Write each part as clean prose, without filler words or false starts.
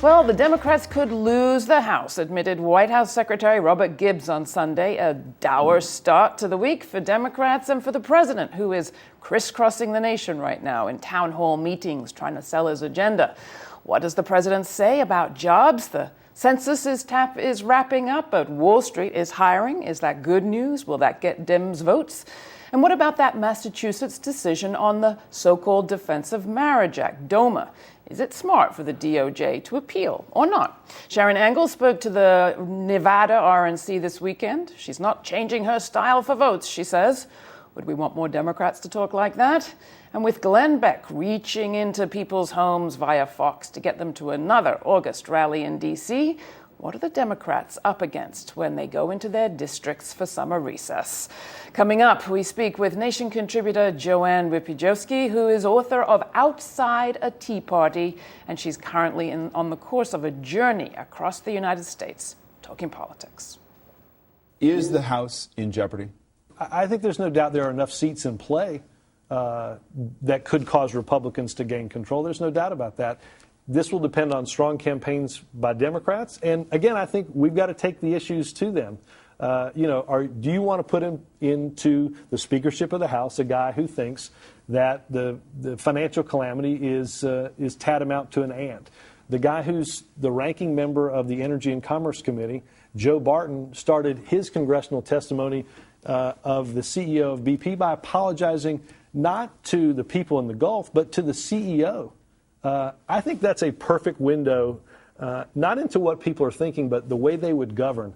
Well, the Democrats could lose the House, admitted White House Secretary Robert Gibbs on Sunday. A dour start to the week for Democrats and for the president, who is crisscrossing the nation right now in town hall meetings trying to sell his agenda. What does the president say about jobs? The census is wrapping up, but Wall Street is hiring. Is that good news? Will that get Dems votes? And what about that Massachusetts decision on the so-called Defensive Marriage Act, DOMA? Is it smart for the DOJ to appeal or not? Sharon Angle spoke to the Nevada RNC this weekend. She's not changing her style for votes, she says. Would we want more Democrats to talk like that? And with Glenn Beck reaching into people's homes via Fox to get them to another August rally in D.C., what are the Democrats up against when they go into their districts for summer recess? Coming up, we speak with Nation contributor JoAnn Wypijewski, who is author of Outside a Tea Party, and she's currently on the course of a journey across the United States, talking politics. Is the House in jeopardy? I think there's no doubt there are enough seats in play that could cause Republicans to gain control. There's no doubt about that. This will depend on strong campaigns by Democrats. And again, I think we've got to take the issues to them. Do you want to put into the speakership of the House a guy who thinks that the financial calamity is tantamount to an ant? The guy who's the ranking member of the Energy and Commerce Committee, Joe Barton, started his congressional testimony of the CEO of BP by apologizing not to the people in the Gulf, but to the CEO. I think that's a perfect window, not into what people are thinking, but the way they would govern.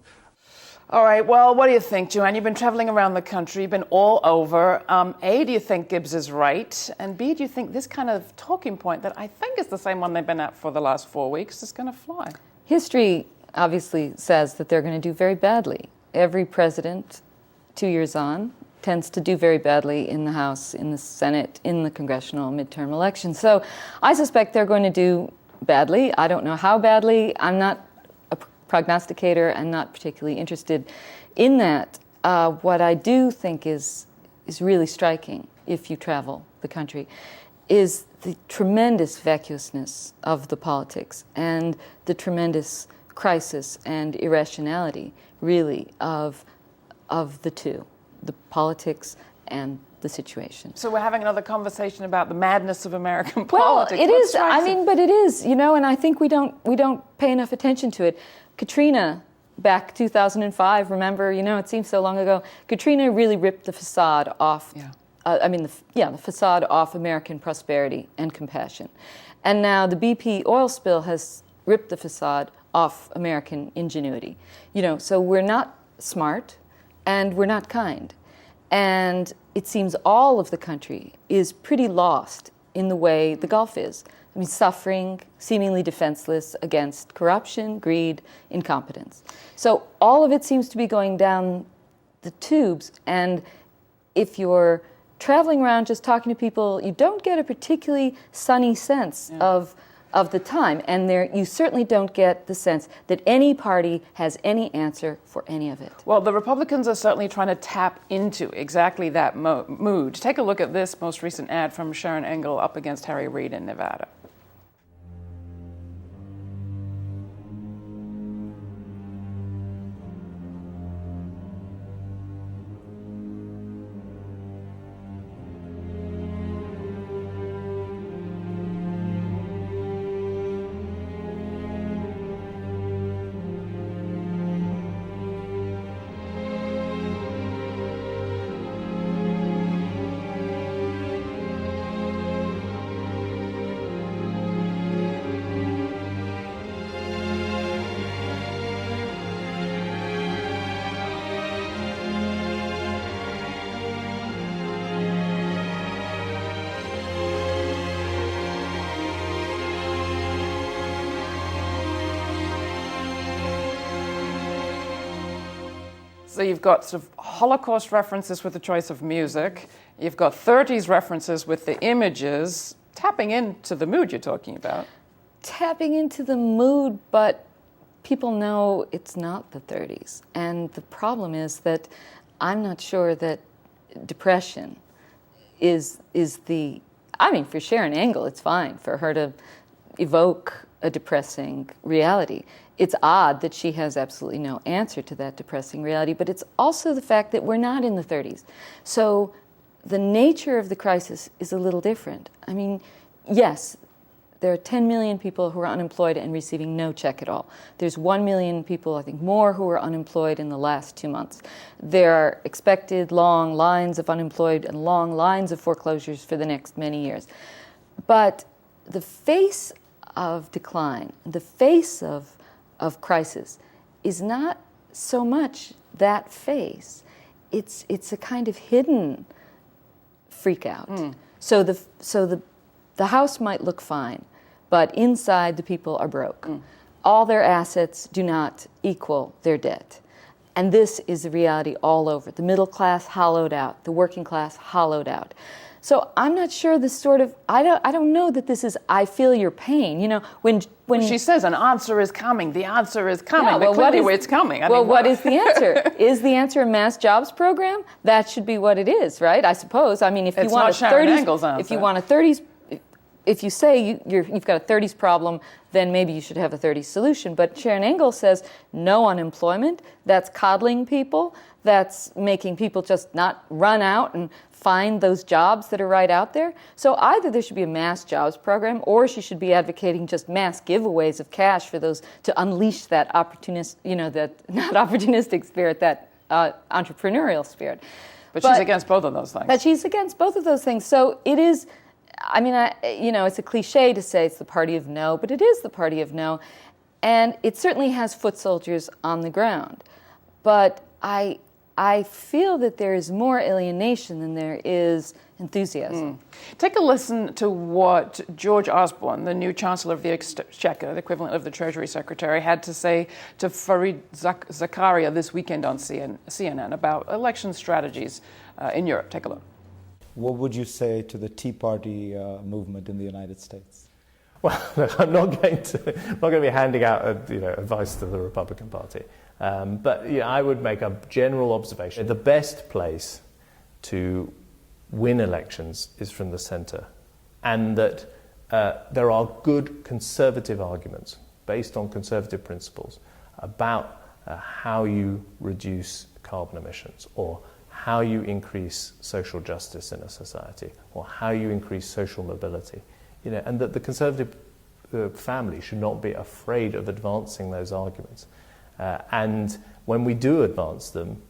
All right, well, what do you think, JoAnn? You've been traveling around the country, you've been all over. A, do you think Gibbs is right? And B, do you think this kind of talking point that I think is the same one they've been at for the last 4 weeks is going to fly? History obviously says that they're going to do very badly. Every president, 2 years on, tends to do very badly in the House, in the Senate, in the congressional midterm elections. So I suspect they're going to do badly. I don't know how badly. I'm not a prognosticator and not particularly interested in that. What I do think is really striking, if you travel the country, is the tremendous vacuousness of the politics and the tremendous crisis and irrationality, really, of the two. The politics and the situation. So we're having another conversation about the madness of American politics. Well, it is. I mean, but it is, and I think we don't pay enough attention to it. Katrina, back 2005, remember, it seems so long ago. Katrina really ripped the facade off. Yeah. The facade off American prosperity and compassion. And now the BP oil spill has ripped the facade off American ingenuity. So we're not smart. And we're not kind. And it seems all of the country is pretty lost in the way the Gulf is. I mean, suffering, seemingly defenseless against corruption, greed, incompetence. So all of it seems to be going down the tubes. And if you're traveling around just talking to people, you don't get a particularly sunny sense of the time. And you certainly don't get the sense that any party has any answer for any of it. Well, the Republicans are certainly trying to tap into exactly that mood. Take a look at this most recent ad from Sharon Angle up against Harry Reid in Nevada. So you've got sort of Holocaust references with the choice of music. You've got 30s references with the images, tapping into the mood you're talking about. Tapping into the mood, but people know it's not the 30s. And the problem is that I'm not sure that depression is the... I mean, for Sharon Angle, it's fine for her to evoke a depressing reality. It's odd that she has absolutely no answer to that depressing reality, but it's also the fact that we're not in the 30s. So the nature of the crisis is a little different. I mean, yes, there are 10 million people who are unemployed and receiving no check at all. There's 1 million people, I think more, who are unemployed in the last 2 months. There are expected long lines of unemployed and long lines of foreclosures for the next many years. But the face of decline, the face of crisis, is not so much that face. It's a kind of hidden freak out. So the house might look fine, but inside the people are broke. All their assets do not equal their debt. And this is the reality all over. The middle class hollowed out, the working class hollowed out. So I'm not sure this sort of, I don't know that this is, I feel your pain. You know, when she says an answer is coming, the answer is coming, yeah, well, but clearly it's coming. What is the answer? Is the answer a mass jobs program? That should be what it is, right? I suppose. I mean, if you want a 30s, if you want a 30s, if you say you've got a 30s problem, then maybe you should have a 30s solution. But Sharon Angle says no unemployment. That's coddling people. That's making people just not run out and find those jobs that are right out there. So either there should be a mass jobs program, or she should be advocating just mass giveaways of cash for those to unleash that that not opportunistic spirit, that entrepreneurial spirit. But she's against both of those things. But she's against both of those things. So it is. I mean, it's a cliche to say it's the party of no, but it is the party of no, and it certainly has foot soldiers on the ground. But I feel that there is more alienation than there is enthusiasm. Take a listen to what George Osborne, the new Chancellor of the Exchequer, the equivalent of the Treasury Secretary, had to say to Fareed Zakaria this weekend on CNN about election strategies in Europe. Take a look. What would you say to the Tea Party movement in the United States? Well, I'm not going to be handing out advice to the Republican Party, but I would make a general observation. The best place to win elections is from the centre, and that there are good conservative arguments based on conservative principles about how you reduce carbon emissions, or how you increase social justice in a society, or how you increase social mobility, and that the Conservative family should not be afraid of advancing those arguments. And when we do advance them,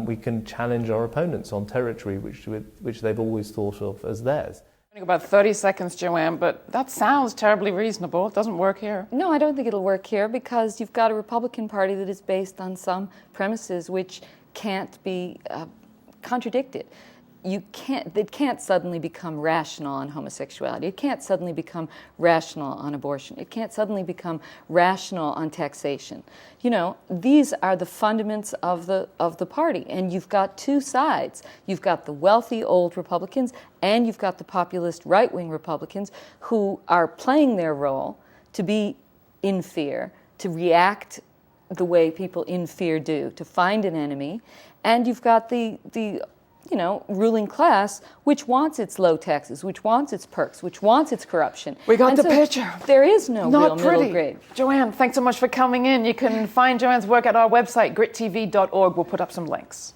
we can challenge our opponents on territory which they've always thought of as theirs. About 30 seconds, JoAnn, but that sounds terribly reasonable. It doesn't work here. No, I don't think it'll work here, because you've got a Republican Party that is based on some premises which can't be contradicted. It can't suddenly become rational on homosexuality. It can't suddenly become rational on abortion. It can't suddenly become rational on taxation. These are the fundaments of the party, and you've got two sides. You've got the wealthy old Republicans, and you've got the populist right-wing Republicans who are playing their role to be in fear, to react the way people in fear do, to find an enemy, and you've got the ruling class, which wants its low taxes, which wants its perks, which wants its corruption. We got the picture. There is no real middle grade. JoAnn, thanks so much for coming in. You can find JoAnn's work at our website, GRITtv.org. We'll put up some links.